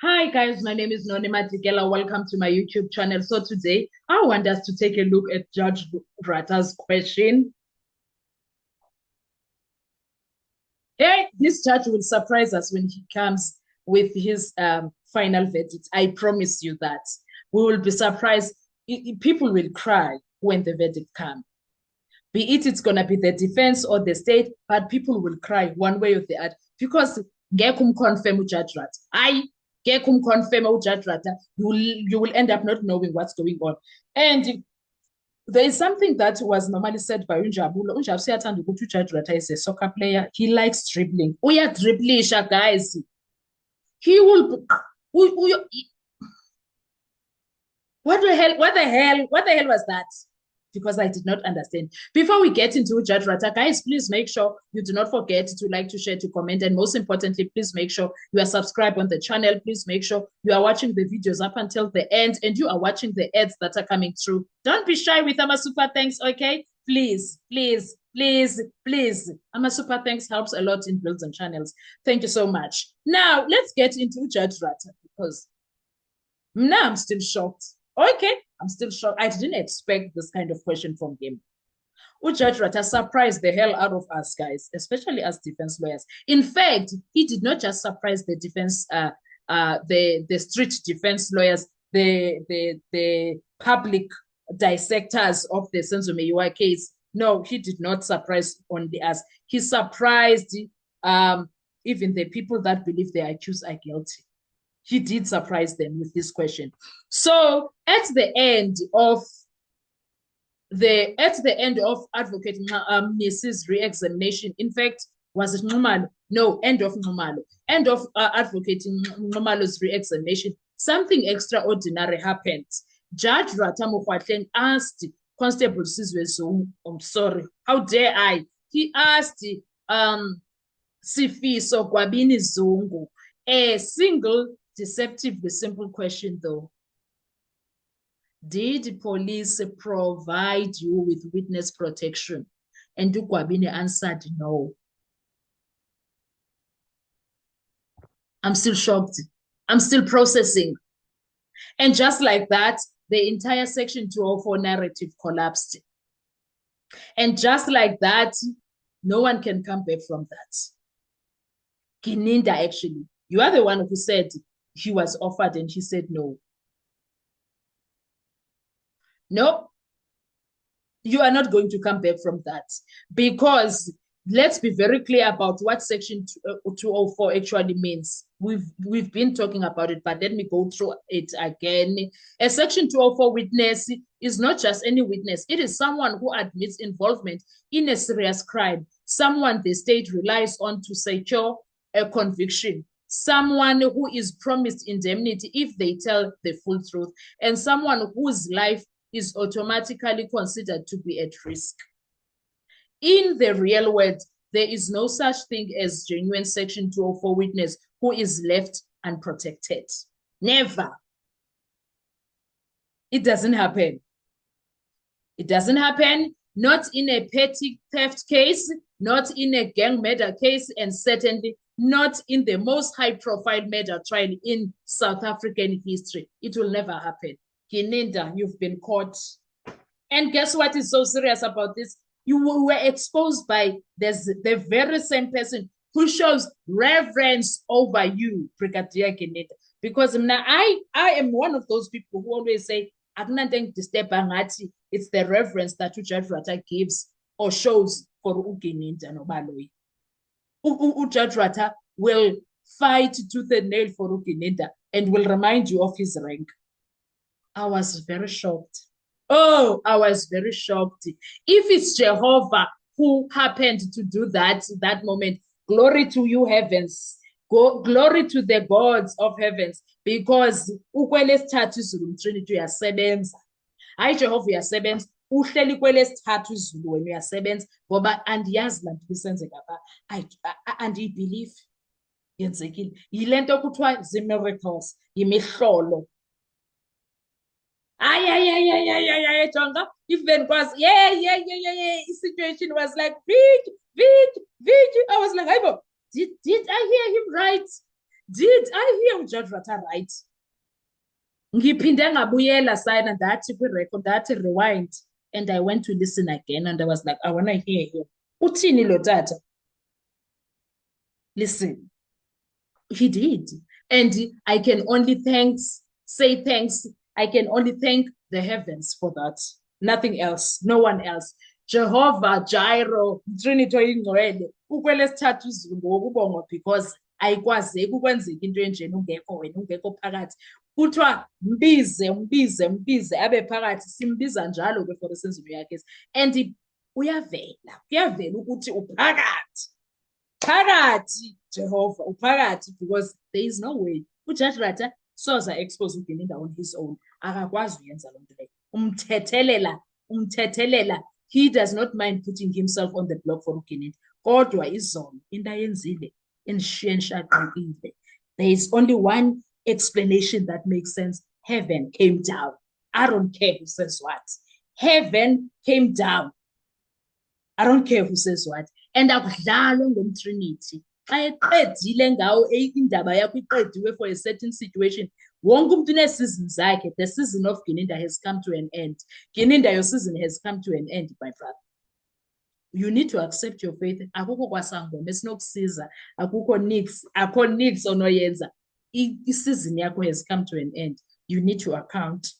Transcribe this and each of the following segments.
Hi guys, my name is Nonima Tigela. Welcome to my YouTube channel. So today I want us to take a look at Judge Rata's question. Hey, this judge will surprise us when he comes with his final verdict. I promise you that. We will be surprised. People will cry when the verdict comes. Be it's going to be the defense or the state, but people will cry one way or the other because Gekum confirm Judge Rat. Gekum confirm Judge Rat. You will end up not knowing what's going on. And there is something that was normally said by Unjabulo. Unjabulo said Judge Rat is a soccer player. He likes dribbling. Uya dribblisha, guys. He will. What the hell? What the hell? What the hell was that? Because I did not understand. Before we get into Judge Rata, guys, please make sure you do not forget to like, to share, to comment, and most importantly, please make sure you are subscribed on the channel. Please make sure you are watching the videos up until the end, and you are watching the ads that are coming through. Don't be shy with Ama Super Thanks, okay? Please, please, please, please. Ama Super Thanks helps a lot in builds and channels. Thank you so much. Now, let's get into Judge Rata because now I'm still shocked. Okay, I'm still shocked. I didn't expect this kind of question from him. Judge Rata surprised the hell out of us, guys, especially as defense lawyers. In fact, he did not just surprise the defense, the street defense lawyers, the public dissectors of the Senzo Meyiwa case. No, he did not surprise only us. He surprised even the people that believe the accused are guilty. He did surprise them with this question. So at the end of Advocate Mrs. re-examination, in fact, was it Nxumalo? No, end of Nxumalo. End of Advocate Nxumalo's re-examination, something extraordinary happened. Judge Rata Mokgoatlheng asked Constable Sizwe Zungu, I'm sorry, how dare I? He asked Sifiso Gwabini Zungu a single deceptively simple question though. Did police provide you with witness protection? And Gwabini answered no. I'm still shocked. I'm still processing. And just like that, the entire Section 204 narrative collapsed. And just like that, no one can come back from that. Kininda, actually, you are the one who said he was offered and he said no. No, you are not going to come back from that because let's be very clear about what Section 204 actually means. We've been talking about it, but let me go through it again. A Section 204 witness is not just any witness. It is someone who admits involvement in a serious crime, someone the state relies on to secure a conviction, someone who is promised indemnity if they tell the full truth, and someone whose life is automatically considered to be at risk. In the real world, there is no such thing as genuine Section 204 witness who is left unprotected. Never. It doesn't happen. It doesn't happen, not in a petty theft case, not in a gang murder case, and certainly not in the most high-profile murder trial in South African history. It will never happen. Kininda, you've been caught. And guess what is so serious about this? You were exposed by the very same person who shows reverence over you, Brigadier Kininda. Because I am one of those people who always say, it's the reverence that Judge Rata gives or shows for Ukininda Nobaloyi. Judge Rata will fight tooth and nail for Ukininda and will remind you of his rank. I was very shocked. Oh, I was very shocked. If it's Jehovah who happened to do that moment, glory to you, heavens. Glory to the gods of heavens, because ukwelesithathu izulu mtrinity uyasebenza. Hayi Jehova uyasebenza, uhleli kwelesithathu izulu wena uyasebenza ngoba andiyazi lanto bisenzeka pha. Andiyibelieve yenzekile. Yilento kuthiwa zi-miracles, yimihlolo. Jonga, even was situation was like Vij. I was like, did I hear him right? Did I hear Judge Rata right? Ngiphinde ngabuyela sign ndathi kwi-record ndathi rewind and I went to listen again and I was like, I want to hear him. Uthini lo tata? Listen, he did. And I can only say thanks. I can only thank the heavens for that. Nothing else. No one else. Jehovah Jireh, Trinity ingcwele, ukwelesithathu izulu ngokubonga because ayikwazeki ukwenzeka into enjena ungekho wena ungekho phakathi. Kuthiwa mbize abe phakathi, simbiza njalo ke for isizulu yakhe. And uyavela ukuthi uphakathi. Phakathi Jehovah uphakathi because there is no way uJudge Rata soza expose uGininda on his own akakwazi uyenza lonto leyo umthethelela he does not mind putting himself on the block for uGininda kodwa izolo into ayenzile enshaqekile. There is only one explanation that makes sense. Heaven came down. I don't care who says what. Heaven came down. I don't care who says what. And akudlalwa ngomtrinity xa eqedile ngawo indaba yakho iqediwe for a certain situation wonke umuntu uneseason zakhe. The season of Gininda has come to an end. Gininda, your season has come to an end, my brother. You need to accept your faith. Akukho kwasangoma esinokusiza, akukho nix onoyenza. I-season yakho has come to an end. You need to account.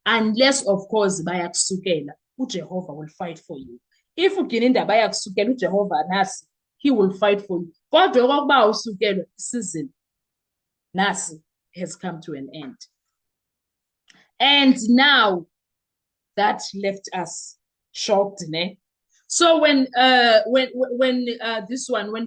Unless, of course, bayakusukela, uJehovah will fight for you. If uGininda bayakusukela uJehovah nasi, he will fight for you. Kodwa okokuba usukelwe, season nasi has come to an end. And now that left us shocked, ne? So when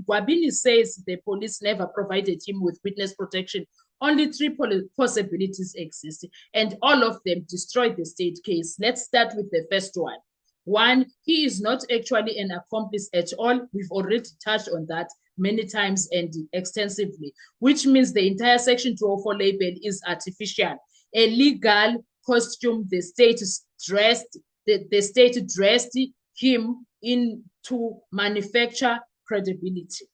Gwabini says the police never provided him with witness protection, only three possibilities exist, and all of them destroyed the state case. Let's start with the first one. One, he is not actually an accomplice at all. We've already touched on that many times and extensively, which means the entire Section 204 label is artificial. A legal costume the state dressed him in to manufacture credibility.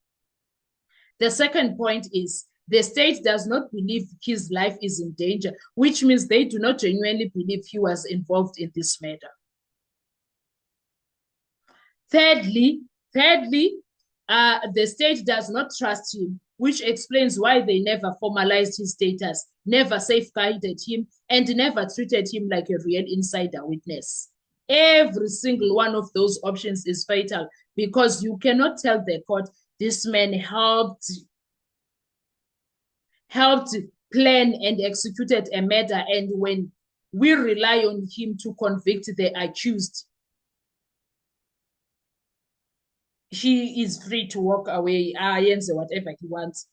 The second point is the state does not believe his life is in danger, which means they do not genuinely believe he was involved in this matter. Thirdly, the state does not trust him, which explains why they never formalized his status, never safeguarded him, and never treated him like a real insider witness. Every single one of those options is fatal because you cannot tell the court this man helped plan and executed a murder, and when we rely on him to convict the accused, he is free to walk away, whatever he wants.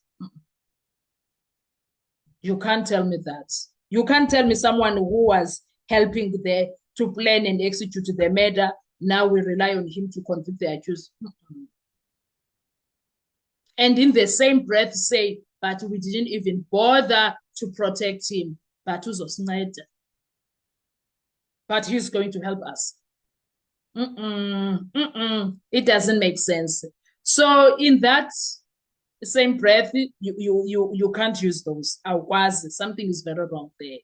You can't tell me that. You can't tell me someone who was helping to plan and execute the murder, now we rely on him to convict the accused. And in the same breath say, but we didn't even bother to protect him. But he's going to help us. It doesn't make sense. So in that same breath, you can't use those. Something is very wrong there.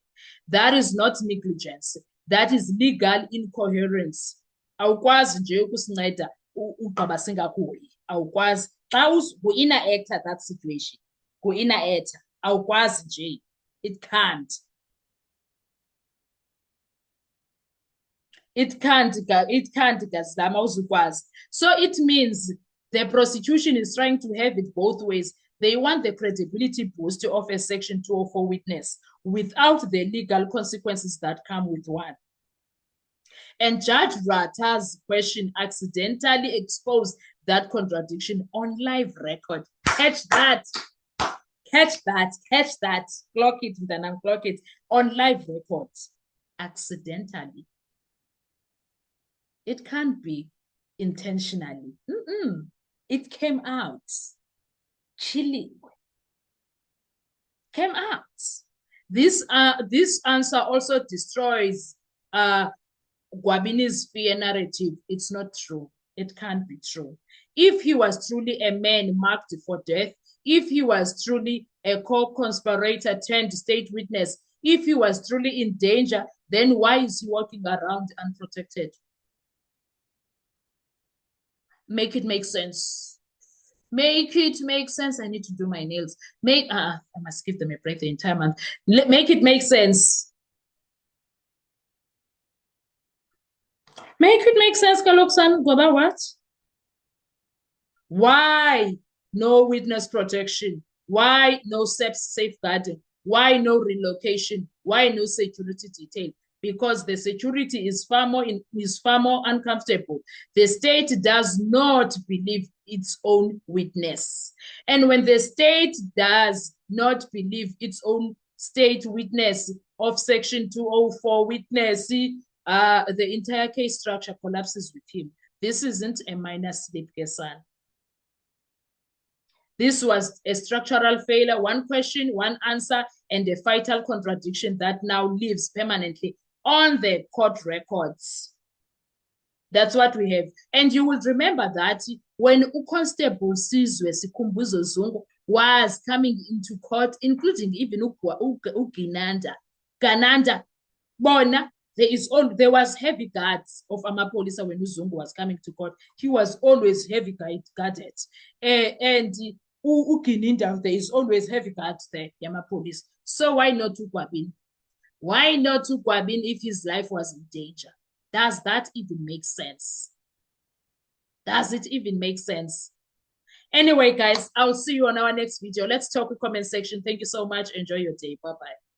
That is not negligence. That is legal incoherence. Awukwazi nje ukusinceda ugqaba singakuhoyi. Awukwazi xa go-inner actor that situation. Go-inner actor. Awukwazi nje. It can't. It can't, so it means the prosecution is trying to have it both ways. They want the credibility boost of a Section 204 witness without the legal consequences that come with one. And Judge Rata's question accidentally exposed that contradiction on live record. Catch that. Clock it, then unclock it. On live record. Accidentally. It can't be intentionally. It came out. Chilling. Came out. This answer also destroys Gwabini's fear narrative. It's not true. It can't be true. If he was truly a man marked for death, if he was truly a co-conspirator turned state witness, if he was truly in danger, then why is he walking around unprotected? Make it make sense. Make it make sense. I need to do my nails. I must give them a break the entire month. Make it make sense. Make it make sense, Kaloksan. Go about what? Why no witness protection? Why no safeguarding? Why no relocation? Why no security detail? Because the security is far more uncomfortable. The state does not believe its own witness. And when the state does not believe its own state witness of Section 204 witness, the entire case structure collapses with him. This isn't a minor slip, Kesan. This was a structural failure, one question, one answer, and a fatal contradiction that now lives permanently on the court records. That's what we have. And you will remember that when Constable Sizwe Sikhumbuzo Zungu was coming into court, including even Gananda, Bona, there was heavy guards of Amapolisa when Zungu was coming to court. He was always heavy guarded. And Ukininda, there is always heavy guards there, Yama police. So why not Ukwabin? Why not Ukwabin if his life was in danger? Does that even make sense? Does it even make sense? Anyway, guys, I'll see you on our next video. Let's talk in the comment section. Thank you so much. Enjoy your day. Bye-bye.